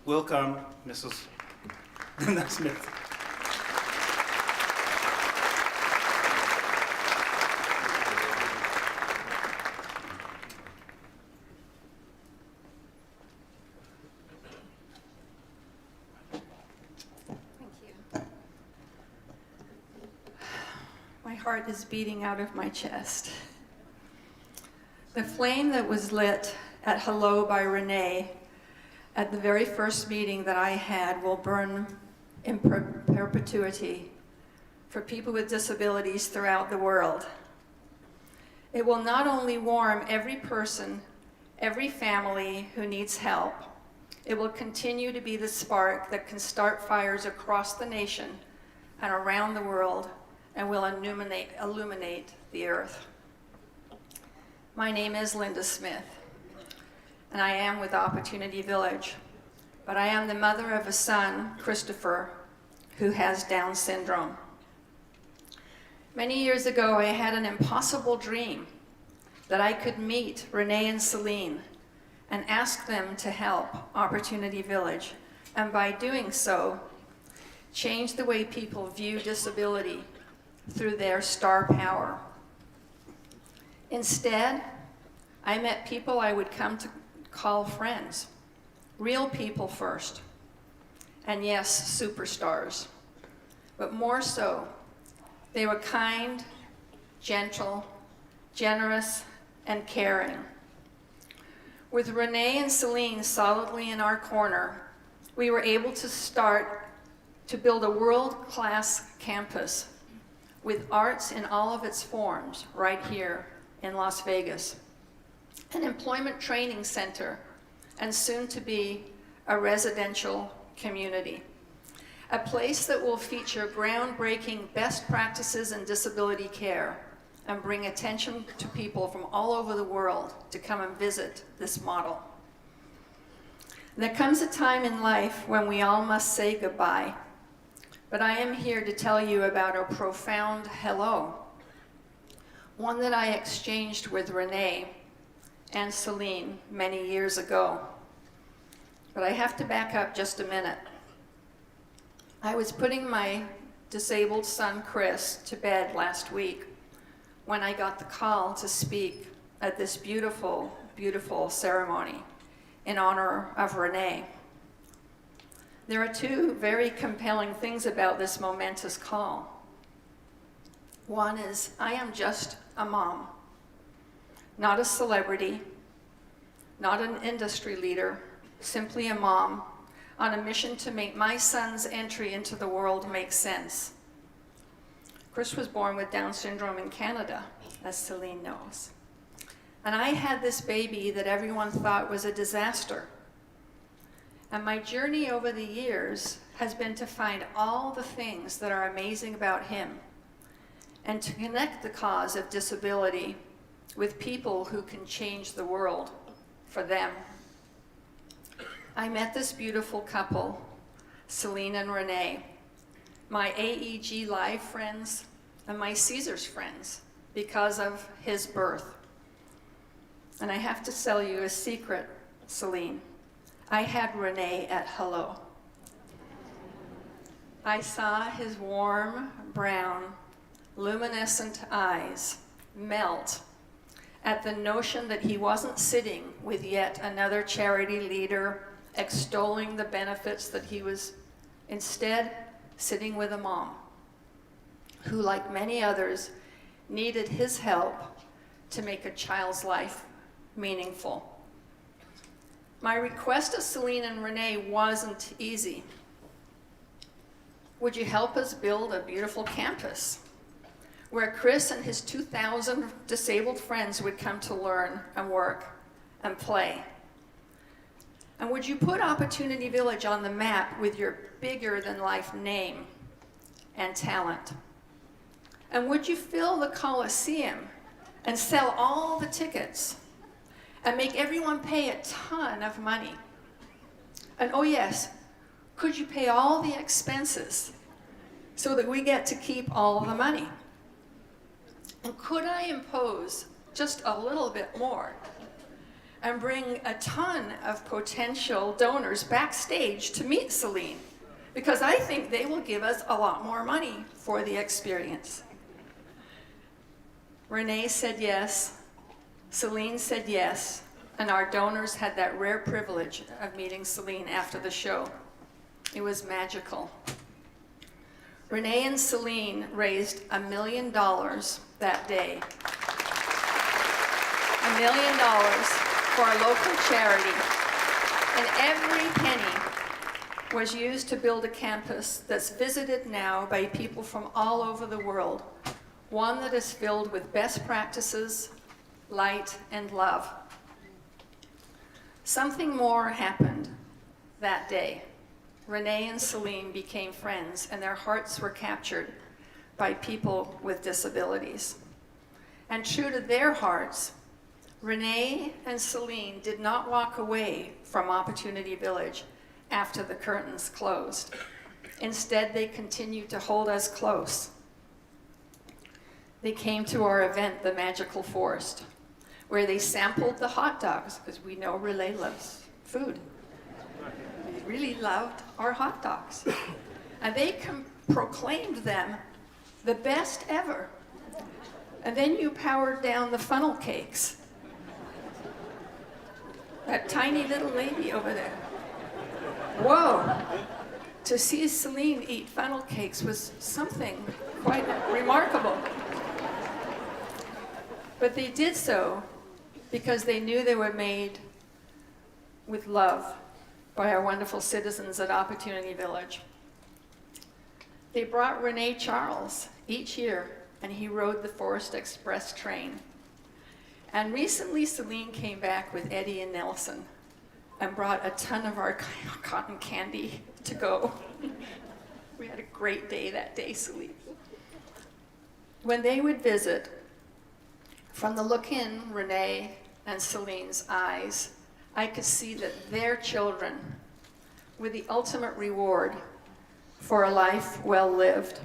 welcome Mrs. Linda Smith. My heart is beating out of my chest. The flame that was lit at Hello by Rene at the very first meeting that I had will burn in perpetuity for people with disabilities throughout the world. It will not only warm every person, every family who needs help, it will continue to be the spark that can start fires across the nation and around the world and will illuminate the earth. My name is Linda Smith, and I am with Opportunity Village, but I am the mother of a son, Christopher, who has Down syndrome. Many years ago, I had an impossible dream that I could meet Rene and Celine and ask them to help Opportunity Village, and by doing so, change the way people view disability through their star power. Instead, I met people I would come to call friends, real people first, and yes, superstars, but more so, they were kind, gentle, generous, and caring. With Rene and Celine solidly in our corner, we were able to start to build a world-class campus with arts in all of its forms right here in Las Vegas, an employment training center, and soon to be a residential community, a place that will feature groundbreaking best practices in disability care and bring attention to people from all over the world to come and visit this model. There comes a time in life when we all must say goodbye, but I am here to tell you about a profound hello, one that I exchanged with Rene and Celine many years ago. But I have to back up just a minute. I was putting my disabled son, Chris, to bed last week when I got the call to speak at this beautiful, beautiful ceremony in honor of Rene. There are two very compelling things about this momentous call. One is, I am just a mom, not a celebrity, not an industry leader, simply a mom on a mission to make my son's entry into the world make sense. Chris was born with Down syndrome in Canada, as Celine knows. And I had this baby that everyone thought was a disaster. And my journey over the years has been to find all the things that are amazing about him and to connect the cause of disability with people who can change the world for them. I met this beautiful couple, Celine and Rene, my AEG Live friends and my Caesars friends because of his birth. And I have to tell you a secret, Celine. I had Rene at hello. I saw his warm, brown, luminescent eyes melt at the notion that he wasn't sitting with yet another charity leader extolling the benefits, that he was instead sitting with a mom who, like many others, needed his help to make a child's life meaningful. My request to Celine and Rene wasn't easy. Would you help us build a beautiful campus where Chris and his 2,000 disabled friends would come to learn and work and play? And would you put Opportunity Village on the map with your bigger-than-life name and talent? And would you fill the Coliseum and sell all the tickets and make everyone pay a ton of money? And oh yes, could you pay all the expenses so that we get to keep all the money? And could I impose just a little bit more and bring a ton of potential donors backstage to meet Celine, because I think they will give us a lot more money for the experience. Rene said yes, Celine said yes, and our donors had that rare privilege of meeting Celine after the show. It was magical. Rene and Celine raised $1 million that day. $1 million for a local charity. And every penny was used to build a campus that's visited now by people from all over the world. One that is filled with best practices, light, and love. Something more happened that day. Rene and Celine became friends, and their hearts were captured by people with disabilities. And true to their hearts, Rene and Celine did not walk away from Opportunity Village after the curtains closed. Instead, they continued to hold us close. They came to our event, The Magical Forest, where they sampled the hot dogs, because we know Rene loves food. They really loved our hot dogs. And they proclaimed them the best ever. And then you powered down the funnel cakes. That tiny little lady over there. Whoa! To see Celine eat funnel cakes was something quite remarkable. But they did so because they knew they were made with love by our wonderful citizens at Opportunity Village. They brought Rene Charles each year, and he rode the Forest Express train. And recently, Celine came back with Eddie and Nelson and brought a ton of our cotton candy to go. We had a great day that day, Celine. When they would visit, from the look in Rene and Celine's eyes, I could see that their children were the ultimate reward for a life well lived.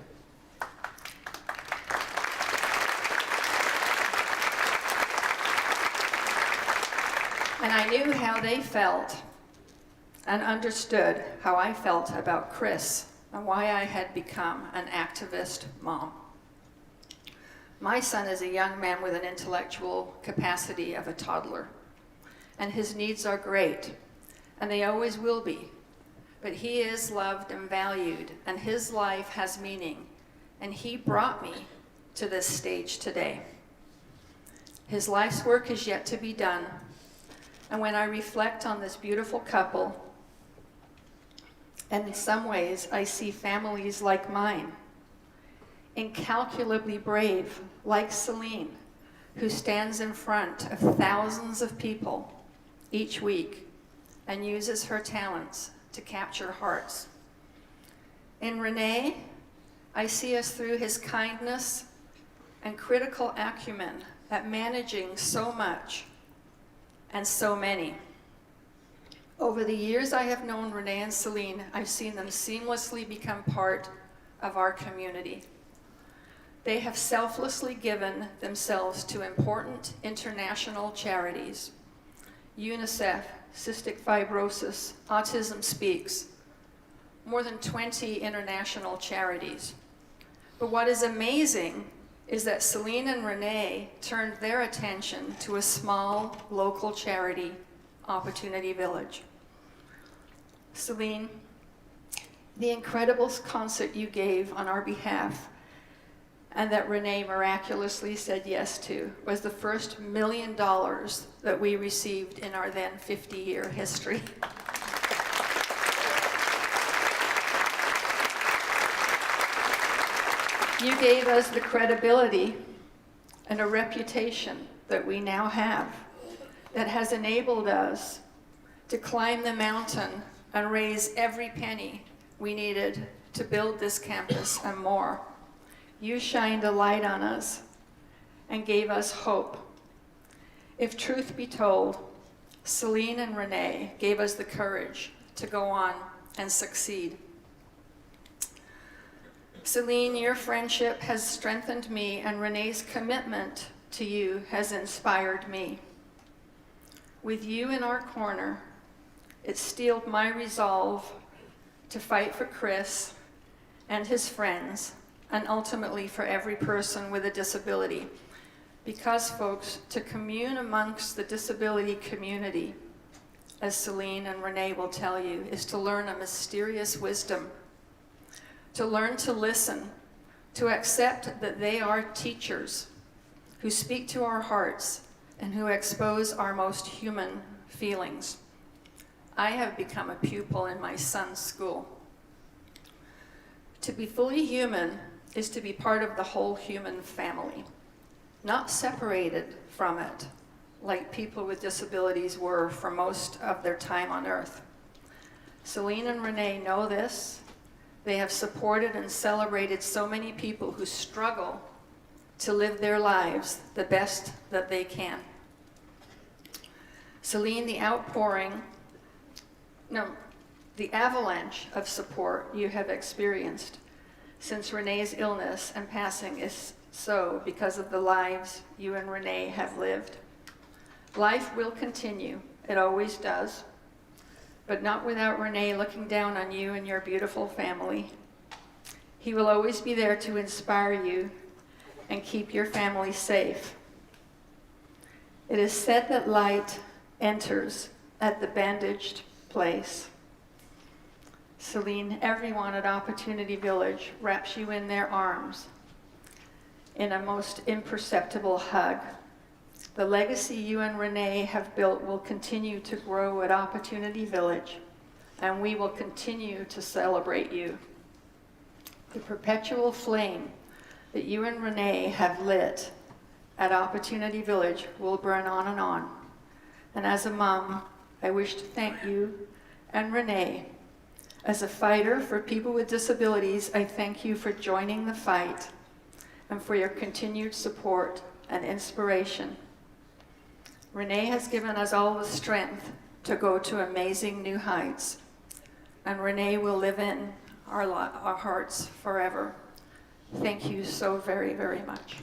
And I knew how they felt and understood how I felt about Chris and why I had become an activist mom. My son is a young man with an intellectual capacity of a toddler, and his needs are great, and they always will be. But he is loved and valued, and his life has meaning, and he brought me to this stage today. His life's work is yet to be done, and when I reflect on this beautiful couple, and in some ways I see families like mine, incalculably brave, like Celine, who stands in front of thousands of people each week and uses her talents to capture hearts. In Rene, I see us through his kindness and critical acumen at managing so much and so many. Over the years I have known Rene and Celine, I've seen them seamlessly become part of our community. They have selflessly given themselves to important international charities. UNICEF, Cystic Fibrosis, Autism Speaks, more than 20 international charities. But what is amazing is that Celine and Rene turned their attention to a small local charity, Opportunity Village. Celine, the incredible concert you gave on our behalf and that Rene miraculously said yes to was the first $1 million that we received in our then 50-year history. You gave us the credibility and a reputation that we now have that has enabled us to climb the mountain and raise every penny we needed to build this campus and more. You shined a light on us and gave us hope. If truth be told, Celine and Rene gave us the courage to go on and succeed. Celine, your friendship has strengthened me, and Rene's commitment to you has inspired me. With you in our corner, it steeled my resolve to fight for Chris and his friends, and ultimately for every person with a disability. Because, folks, to commune amongst the disability community, as Celine and Rene will tell you, is to learn a mysterious wisdom, to learn to listen, to accept that they are teachers who speak to our hearts and who expose our most human feelings. I have become a pupil in my son's school. To be fully human is to be part of the whole human family, not separated from it, like people with disabilities were for most of their time on earth. Celine and Rene know this. They have supported and celebrated so many people who struggle to live their lives the best that they can. Celine, the avalanche of support you have experienced since Rene's illness and passing is so because of the lives you and Rene have lived. Life will continue, it always does, but not without Rene looking down on you and your beautiful family. He will always be there to inspire you and keep your family safe. It is said that light enters at the bandaged place. Celine, everyone at Opportunity Village wraps you in their arms in a most imperceptible hug. The legacy you and Rene have built will continue to grow at Opportunity Village, and we will continue to celebrate you. The perpetual flame that you and Rene have lit at Opportunity Village will burn on and on. And as a mom, I wish to thank you and Rene. As a fighter for people with disabilities, I thank you for joining the fight and for your continued support and inspiration. Rene has given us all the strength to go to amazing new heights, and Rene will live in our hearts forever. Thank you so very, very much.